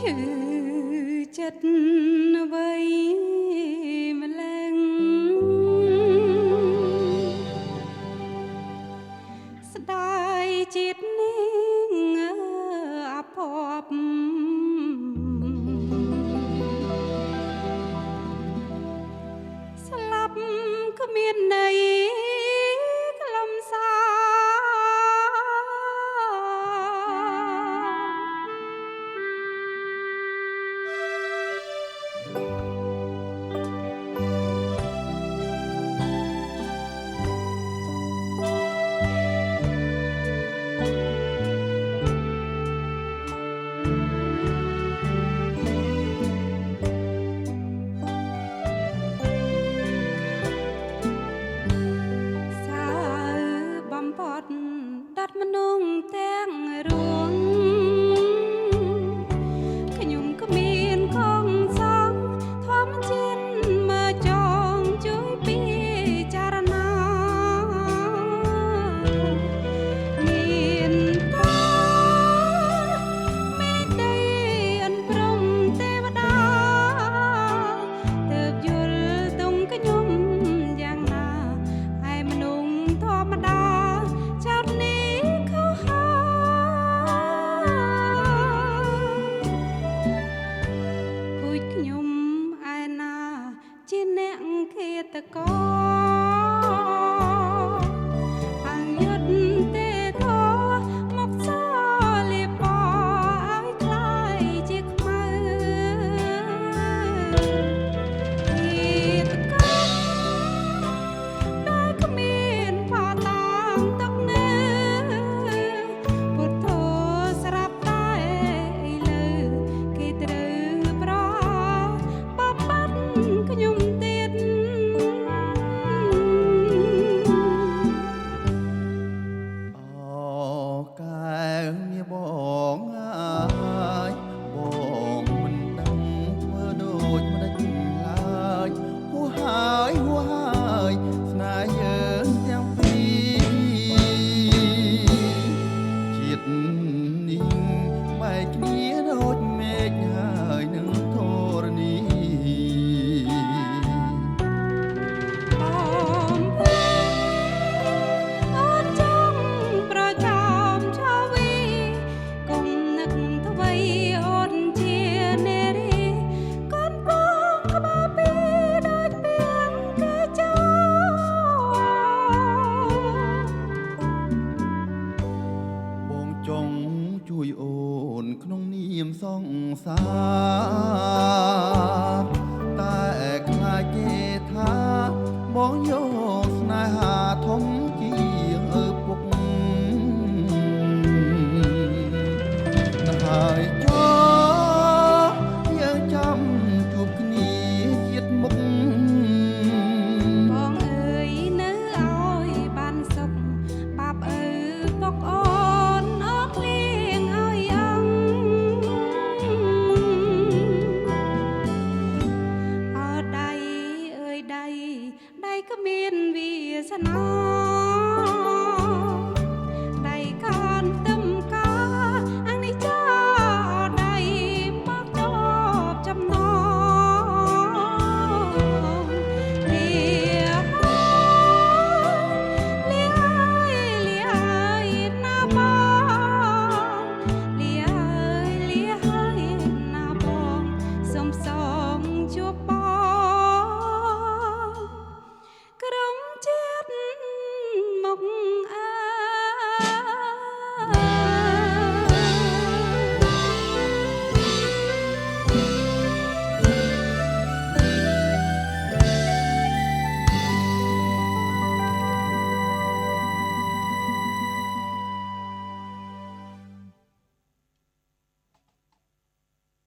ឈឺចិត្តអ្វីម្ល៉េះស្ដាយជាតិនេះអភ័ព្វស្លាប់គ្មានន័យខ្លឹមសារដាត់មនុស្សទាំងរួងខ្ញុំក៏មានកងសងធម្មជាតិមើចងជួយពិចារណាមានតាមេដីអនព្រមទេវតាទើបយល់ទុំខ្ញុំយ៉ាងណាឯមនុស្សធម្មតាចោតនេះខ្ញុំឯណាជាអ្នកឃាតករអញ្ញត់ទេធមកសលៀបឲ្យคล้ายជាខ្មៅឃាតករដែលគ្មានផាតាងតកនៅពុទ្ធោស្រាប់តែឥឡូវគេត្រូវប្រខ្ញុំទៀតអូកែមាបងអើយបងមិនដឹងធ្វើដូចមិនដេចឡើយហួហើយស្នេហ៍យើងទាំងពីរជាតិនេះបែកគ្នាដូចមេឃហើយនឹងធរណីជួយអូនក្នុងនាមសង្សារតែខ្លាចគេថាបងយកស្នេហាធំជាងឪពុកហើយចោយើងចាំជួបគ្នាជាតិមុខបងអើយនៅឲ្យបានសុខបាបឪពុកអូនអត់លៀងឲ្យអង្គអើដៃអើយដៃក៏មានវាសនាដៃកានទឹមកាអងនេះចាដៃមកតបចំណងលាហើយណាបងលាហើយណាបងសុំសងជួបបងក្រុមជាតិមក